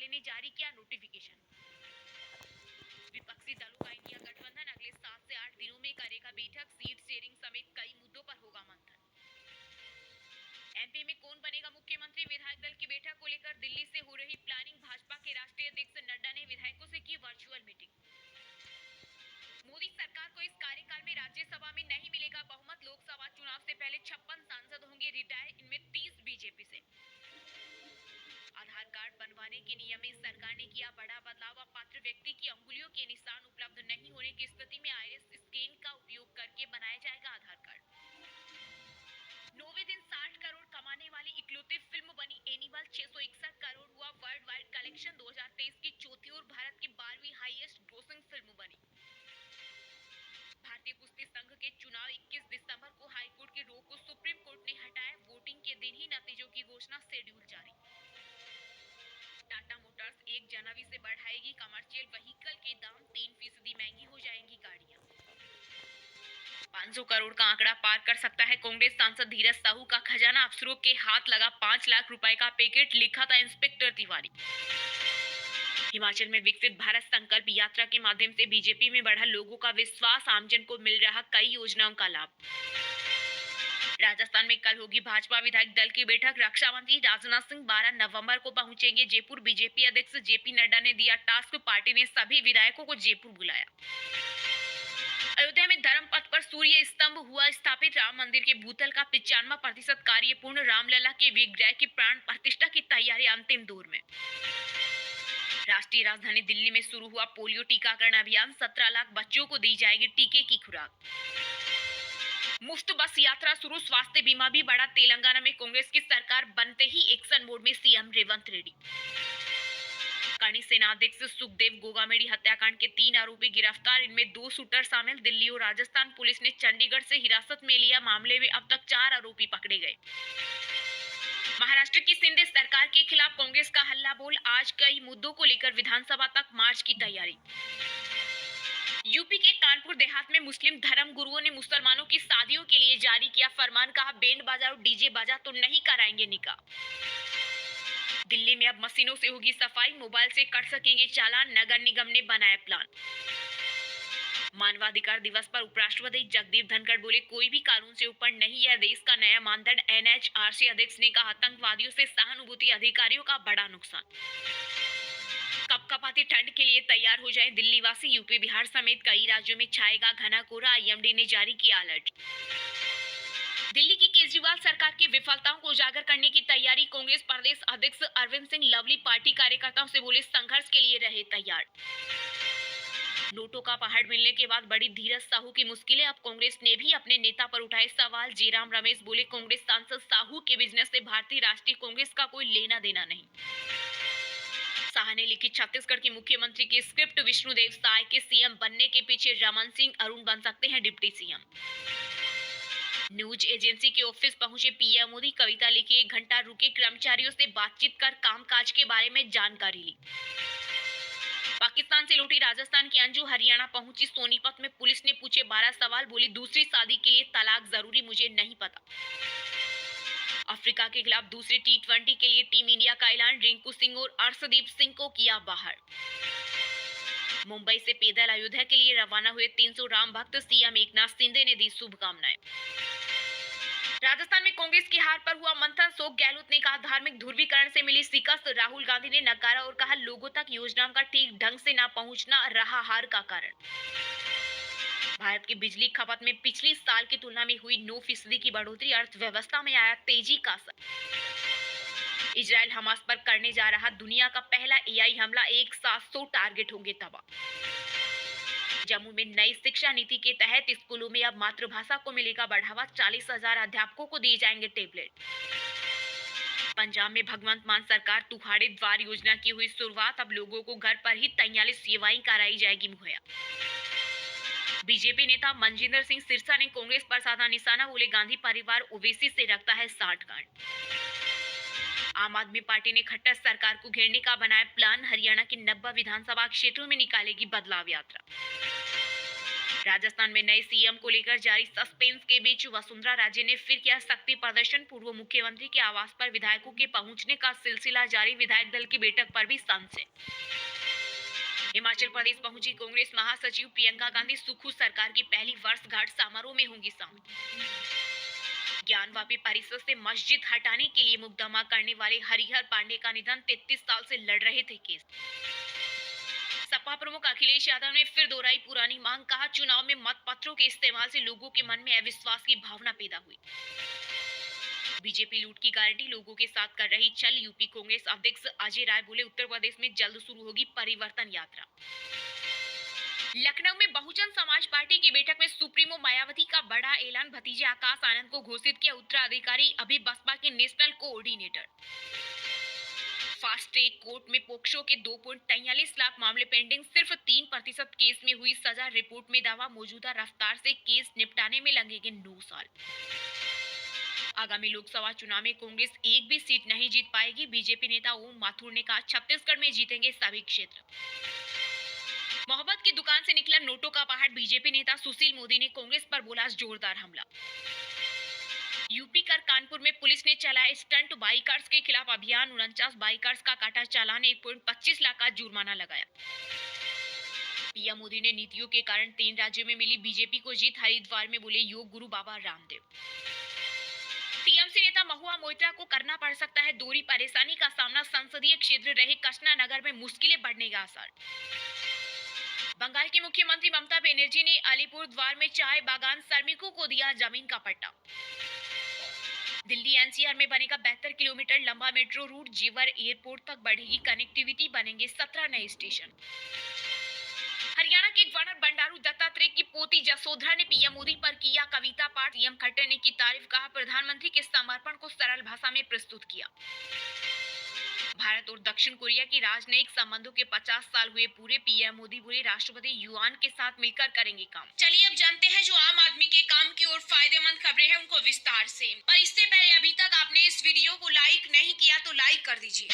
ने जारी किया नोटिफिकेशन। विपक्षी दलों का इंडिया गठबंधन अगले 7 से 8 दिनों में करेगा बैठक, सीट शेयरिंग समेत कई मुद्दों पर होगा मंथन। एमपी में कौन बनेगा मुख्यमंत्री, विधायक दल की बैठक को लेकर दिल्ली से हो रही प्लानिंग। भाजपा के राष्ट्रीय अध्यक्ष नड्डा ने विधायकों से की वर्चुअल मीटिंग। मोदी सरकार को इस कार्यकाल में राज्यसभा में नहीं मिलेगा बहुमत, लोकसभा चुनाव से पहले 56 सांसद होंगे रिटायर, इनमें 30 बीजेपी से। आधार कार्ड बनवाने के नियम में सरकार ने किया बड़ा बदलाव, अब पात्र व्यक्ति की अंगुलियों के निशान उपलब्ध नहीं होने की स्थिति में आईरिस स्कैन का उपयोग करके बनाया जाएगा आधार कार्ड। 9वें दिन 60 करोड़ कमाने वाली इकलौती फिल्म बनी एनिमल, 661 करोड़ हुआ वर्ल्ड वाइड कलेक्शन, 2023 की चौथी और भारत की 12वीं हाईएस्ट ग्रोसिंग फिल्म बनी। भारतीय कुश्ती संघ के चुनाव 21 दिसंबर को हाईकोर्ट की रोक को सुप्रीम कोर्ट ने हटाया, वोटिंग के दिन ही नतीजों की घोषणा, शेड्यूल जारी। टाटा मोटर्स 1 जनवरी से बढ़ाएगी कमर्शियल व्हीकल के दाम, 3% महंगी हो जाएंगी गाड़ियां। 500 करोड़ का आंकड़ा पार कर सकता है कांग्रेस सांसद धीरज साहू का खजाना, अफसरों के हाथ लगा 5 लाख रुपए का पैकेट, लिखा था इंस्पेक्टर तिवारी। हिमाचल में विकसित भारत संकल्प यात्रा के माध्यम से बीजेपी में बढ़ा लोगों का विश्वास, आमजन को मिल रहा कई योजनाओं का लाभ। राजस्थान में कल होगी भाजपा विधायक दल की बैठक, रक्षा मंत्री राजनाथ सिंह 12 नवंबर को पहुंचेंगे जयपुर। बीजेपी अध्यक्ष जेपी नड्डा ने दिया टास्क, पार्टी ने सभी विधायकों को जयपुर बुलाया। अयोध्या में धर्म पथ पर सूर्य स्तंभ हुआ स्थापित, राम मंदिर के भूतल का 95% कार्य पूर्ण, रामलला के विग्रह की प्राण प्रतिष्ठा की तैयारी अंतिम दौर में। राष्ट्रीय राजधानी दिल्ली में शुरू हुआ पोलियो टीकाकरण अभियान, 17 लाख बच्चों को दी जाएगी टीके की खुराक। मुफ्त बस यात्रा शुरू, स्वास्थ्य बीमा भी बढ़ा, तेलंगाना में कांग्रेस की सरकार बनते ही एक्शन मोड में सीएम रेवंत रेड्डी। करणी सेना अध्यक्ष सुखदेव गोगामेडी हत्याकांड के 3 आरोपी गिरफ्तार, इनमें 2 शूटर शामिल। दिल्ली और राजस्थान पुलिस ने चंडीगढ़ से हिरासत में लिया, मामले में अब तक 4 आरोपी पकड़े गए। महाराष्ट्र की शिंदे सरकार के खिलाफ कांग्रेस का हल्ला बोल, आज कई मुद्दों को लेकर विधानसभा तक मार्च की तैयारी। यूपी के कानपुर देहात में मुस्लिम धर्म गुरुओं ने मुसलमानों की शादियों के लिए जारी किया फरमान, कहा बैंड बाजा और डीजे बाजा तो नहीं कराएंगे निकाह। दिल्ली में अब मशीनों से होगी सफाई, मोबाइल से कट सकेंगे चालान, नगर निगम ने बनाया प्लान। मानवाधिकार दिवस पर उपराष्ट्रपति जगदीप धनखड़ बोले, कोई भी कानून से ऊपर नहीं है देश का नया मानदंड। एनएचआरसी अध्यक्ष ने कहा, आतंकवादियों से सहानुभूति, अधिकारियों का बड़ा नुकसान। कपकपाती ठंड के लिए तैयार हो जाएं दिल्ली वासी, यूपी बिहार समेत कई राज्यों में छाएगा घना कोहरा, आईएमडी ने जारी किया अलर्ट। दिल्ली की केजरीवाल सरकार की विफलताओं को उजागर करने की तैयारी, कांग्रेस प्रदेश अध्यक्ष अरविंद सिंह लवली पार्टी कार्यकर्ताओं से बोले, संघर्ष के लिए रहे तैयार। नोटों का पहाड़ मिलने के बाद बड़ी धीरज साहू की मुश्किलें, अब कांग्रेस ने भी अपने नेता पर उठाए सवाल। जयराम रमेश बोले, कांग्रेस सांसद साहू के बिजनेस से भारतीय राष्ट्रीय कांग्रेस का कोई लेना देना नहीं। शाह ने लिखी छत्तीसगढ़ के मुख्यमंत्री की स्क्रिप्ट, विष्णुदेव साय के सीएम बनने के पीछे रमन सिंह, अरुण बन सकते हैं डिप्टी सीएम। न्यूज एजेंसी के ऑफिस पहुंचे पीएम मोदी, कविता लिखी, 1 घंटा रुके, कर्मचारियों से बातचीत कर कामकाज के बारे में जानकारी ली। पाकिस्तान से लौटी राजस्थान की अंजू हरियाणा पहुंची, सोनीपत में पुलिस ने पूछे 12 सवाल, बोली दूसरी शादी के लिए तलाक जरूरी, मुझे नहीं पता। अफ्रीका के खिलाफ दूसरे टी20 के लिए टीम इंडिया का ऐलान, रिंकू सिंह और अर्शदीप सिंह को किया बाहर। मुंबई से पैदल अयोध्या के लिए रवाना हुए 300 राम भक्त, सीएम एकनाथ शिंदे ने दी शुभकामनाएं। राजस्थान में कांग्रेस की हार पर हुआ मंथन, अशोक गहलोत ने कहा, धार्मिक ध्रुवीकरण से मिली शिकस्त। राहुल गांधी ने नकारा और कहा, लोगों तक योजनाओं का ठीक ढंग से न पहुंचना रहा हार का कारण। भारत की बिजली खपत में पिछले साल की तुलना में हुई 9% की बढ़ोतरी, अर्थव्यवस्था में आया तेजी का असर। इजराइल हमास पर करने जा रहा दुनिया का पहला एआई हमला, एक साथ 100 टारगेट होंगे तबाह। जम्मू में नई शिक्षा नीति के तहत स्कूलों में अब मातृभाषा को मिलेगा बढ़ावा, 40,000 अध्यापकों को दिए जाएंगे टेबलेट। पंजाब में भगवंत मान सरकार तुखाड़े द्वार योजना की हुई शुरुआत, अब लोगों को घर पर ही 43 सेवाएं कराई जाएगी मुहैया। बीजेपी नेता मनजिंदर सिंह सिरसा ने कांग्रेस पर साधा निशाना, बोले गांधी परिवार ओवैसी से रखता है 60 गांठ। आम आदमी पार्टी ने खट्टर सरकार को घेरने का बनाया प्लान, हरियाणा के 90 विधानसभा क्षेत्रों में निकालेगी बदलाव यात्रा। राजस्थान में नए सीएम को लेकर जारी सस्पेंस के बीच वसुंधरा राजे ने फिर किया शक्ति प्रदर्शन। पूर्व मुख्यमंत्री के आवास पर विधायकों के पहुंचने का सिलसिला जारी। विधायक दल की बैठक पर भी संशय। हिमाचल प्रदेश पहुंची कांग्रेस महासचिव प्रियंका गांधी। सुखू सरकार की पहली वर्षगांठ समारोह में होंगी शामिल। ज्ञानवापी परिसर से मस्जिद हटाने के लिए मुकदमा करने वाले हरिहर पांडे का निधन। 33 साल से लड़ रहे थे केस। सपा प्रमुख अखिलेश यादव ने फिर दोहराई पुरानी मांग। कहा, चुनाव में मतपत्रों के इस्तेमाल से लोगों के मन में अविश्वास की भावना पैदा हुई। बीजेपी लूट की गारंटी लोगों के साथ कर रही चल। यूपी कांग्रेस अध्यक्ष अजय राय बोले, उत्तर प्रदेश में जल्द शुरू होगी परिवर्तन यात्रा। लखनऊ में बहुजन समाज पार्टी की बैठक में सुप्रीमो मायावती का बड़ा ऐलान। भतीजे आकाश आनंद को घोषित किया उत्तराधिकारी। अभी बसपा के national coordinator. Fast track court में पोक्सो के 2.43 लाख मामले पेंडिंग। सिर्फ 3% केस में हुई सजा। रिपोर्ट में दावा, मौजूदा रफ्तार से केस निपटाने में लगेंगे 9 साल। आगामी लोकसभा चुनाव में कांग्रेस एक भी सीट नहीं जीत पाएगी। बीजेपी नेता ओम माथुर ने कहा, छत्तीसगढ़ में जीतेंगे सभी क्षेत्र। मोहब्बत की दुकान से निकला नोटों का पहाड़। बीजेपी नेता सुशील मोदी ने कांग्रेस पर बोला जोरदार हमला। यूपी कर कानपुर में पुलिस ने चलाया स्टंट। बाइकर्स के खिलाफ अभियान। 49 बाइकर्स का काटा चालान। 1.25 लाख का जुर्माना लगाया। पीएम मोदी ने नीतियों के कारण 3 राज्यों में मिली बीजेपी को जीत। हरिद्वार में बोले योग गुरु बाबा रामदेव। टीएमसी नेता महुआ मोइत्रा को करना पड़ सकता है दोहरी परेशानी का सामना। संसदीय क्षेत्र रहे कृष्णा नगर में मुश्किलें बढ़ने का आसार। बंगाल की मुख्यमंत्री ममता बनर्जी ने अलीपुर द्वार में चाय बागान श्रमिकों को दिया जमीन का पट्टा। दिल्ली एनसीआर में बनेगा 72 किलोमीटर लंबा मेट्रो रूट। जेवर एयरपोर्ट तक बढ़ेगी कनेक्टिविटी। बनेंगे 17 नए स्टेशन। हरियाणा के गवर्नर बंडारू दत्तात्रेय की पोती जसोधरा ने पीएम मोदी पर किया कविता पाठ। सीएम खट्टर ने की तारीफ। कहा, प्रधानमंत्री के समर्पण को सरल भाषा में प्रस्तुत किया। भारत और दक्षिण कोरिया की राजनयिक संबंधों के 50 साल हुए पूरे। पीएम मोदी बोले, राष्ट्रपति युआन के साथ मिलकर करेंगे काम। चलिए अब जानते हैं जो आम आदमी के काम की और फायदेमंद खबरें हैं उनको विस्तार से। पर इससे पहले अभी तक आपने इस वीडियो को लाइक नहीं किया तो लाइक कर दीजिए।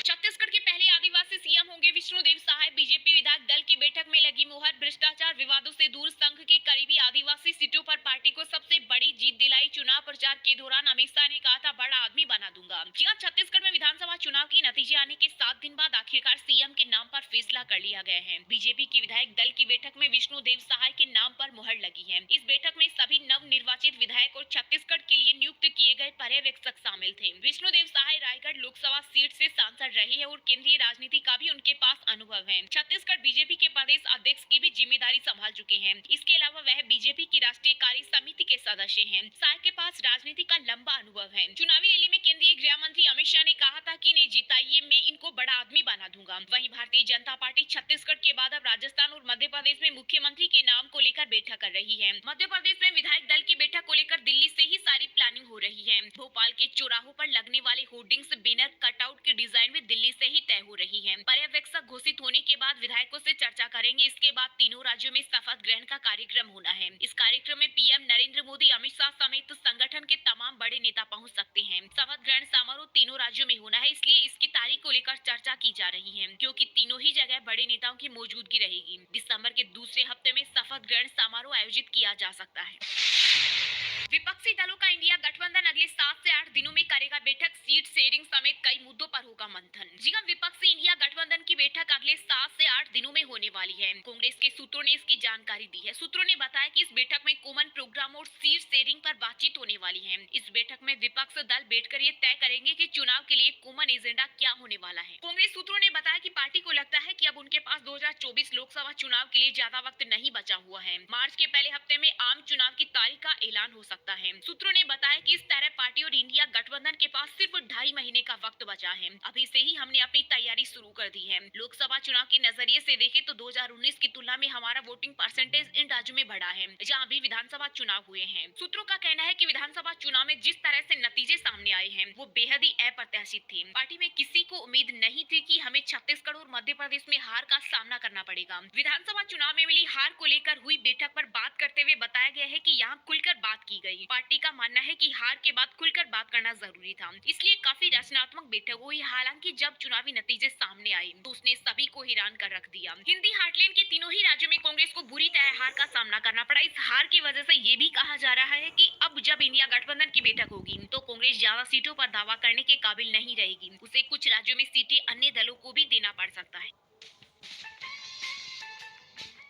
छत्तीसगढ़ के पहले आदिवासी सीएम होंगे विष्णुदेव साय। बीजेपी विधायक दल की बैठक में लगी मुहर। भ्रष्टाचार विवादों से दूर संघ के करीबी आदिवासी सीटों पर पार्टी को सबसे बड़ी जीत दिलाई। चुनाव प्रचार के दौरान अमित शाह ने कहा था, बड़ा आदमी बना दूंगा। जी हां, छत्तीसगढ़ में विधानसभा चुनाव के नतीजे आने के 7 दिन बाद आखिरकार सीएम के नाम पर फैसला कर लिया गया है। बीजेपी की विधायक दल की बैठक में विष्णुदेव साय के नाम पर मुहर लगी है। इस बैठक में सभी नव निर्वाचित विधायक और छत्तीसगढ़ के लिए नियुक्त किए गए पर्यवेक्षक शामिल थे। विष्णुदेव साय रायगढ़ लोकसभा सीट से सांसद रहे हैं और केंद्रीय राजनीति का भी उनके पास अनुभव है। छत्तीसगढ़ बीजेपी के प्रदेश अध्यक्ष की भी जिम्मेदारी संभाल चुके हैं। इसके अलावा वह बीजेपी की राष्ट्रीय कार्य समिति के सदस्य हैं। साय के पास राजनीति का लंबा अनुभव है। चुनावी रैली में केंद्रीय गृह मंत्री अमित शाह ने कहा था कि इन्हें जिताइए, मैं इनको बड़ा आदमी बना दूंगा। वहीं भारतीय जनता पार्टी छत्तीसगढ़ के बाद अब राजस्थान और मध्य प्रदेश में मुख्यमंत्री के नाम को लेकर बैठक कर रही है। मध्य प्रदेश में विधायक दल की बैठक को लेकर दिल्ली से ही सारी प्लानिंग हो रही है। भोपाल के चौराहों पर लगने वाले होर्डिंग्स, बैनर, कटआउट की डिजाइन भी दिल्ली से ही तय हो रही है। पर्यवेक्षक घोषित होने के बाद विधायकों से चर्चा करेंगे। इसके बाद तीनों राज्यों में शपथ ग्रहण का कार्यक्रम होना है। इस कार्यक्रम में पीएम नरेंद्र मोदी, अमित शाह समेत संगठन के तमाम बड़े नेता पहुंच सकते हैं। शपथ ग्रहण समारोह तीनों राज्यों में होना है, इसलिए इसकी तारीख को लेकर चर्चा की जा रही है, क्योंकि तीनों ही जगह बड़े नेताओं की मौजूदगी रहेगी। दिसंबर के दूसरे हफ्ते में शपथ ग्रहण समारोह आयोजित किया जा सकता है। विपक्षी दलों का इंडिया गठबंधन अगले 7 से 8 दिनों में करेगा बैठक। सीट शेयरिंग समेत कई मुद्दों पर होगा मंथन। जी हां, विपक्षी इंडिया गठबंधन की बैठक अगले 7 से 8 दिनों में होने वाली है। कांग्रेस के सूत्रों ने इसकी जानकारी दी है। सूत्रों ने बताया कि इस बैठक में कॉमन प्रोग्राम और सीट शेयरिंग पर बातचीत होने वाली है। इस बैठक में विपक्ष दल बैठकर ये तय करेंगे कि चुनाव के लिए कॉमन एजेंडा क्या होने वाला है। कांग्रेस सूत्रों ने बताया कि पार्टी को लगता है कि अब उनके पास 2024 लोकसभा चुनाव के लिए ज्यादा वक्त नहीं बचा हुआ है। मार्च के पहले हफ्ते में आम चुनाव की तारीख का ऐलान हो सकता है। सूत्रों ने बताया कि इस तरह पार्टी और इंडिया गठबंधन के पास सिर्फ 2.5 महीने का वक्त बचा है। अभी से ही हमने अपनी तैयारी शुरू कर दी है। लोकसभा चुनाव के नजरिए से देखें तो 2019 की तुलना में हमारा वोटिंग परसेंटेज इन राज्यों में बढ़ा है जहां अभी विधानसभा चुनाव हुए हैं। सूत्रों का कहना है कि विधानसभा चुनाव में जिस तरह से नतीजे सामने आए हैं वो बेहद ही अप्रत्याशित थे। पार्टी में किसी को उम्मीद नहीं थी कि हमें छत्तीसगढ़ और मध्य प्रदेश में हार का सामना करना पड़ेगा। विधानसभा चुनाव में मिली हार को लेकर हुई बैठक पर बात करते हुए बताया गया है कि यहाँ खुलकर बात की गई। पार्टी का मानना है कि हार के बाद खुलकर बात करना जरूरी था, इसलिए काफी रचनात्मक बैठक हुई। हालांकि जब चुनावी नतीजे सामने आए तो उसने सभी को हैरान कर रख दिया। हिंदी हार्टलैंड के तीनों ही राज्यों में कांग्रेस को बुरी तरह हार का सामना करना पड़ा। इस हार की वजह से ये भी कहा जा रहा है कि अब जब इंडिया गठबंधन की बैठक होगी तो कांग्रेस ज्यादा सीटों पर दावा करने के काबिल नहीं रहेगी। उसे कुछ राज्यों में सीटें अन्य दलों को भी देना पड़ सकता है।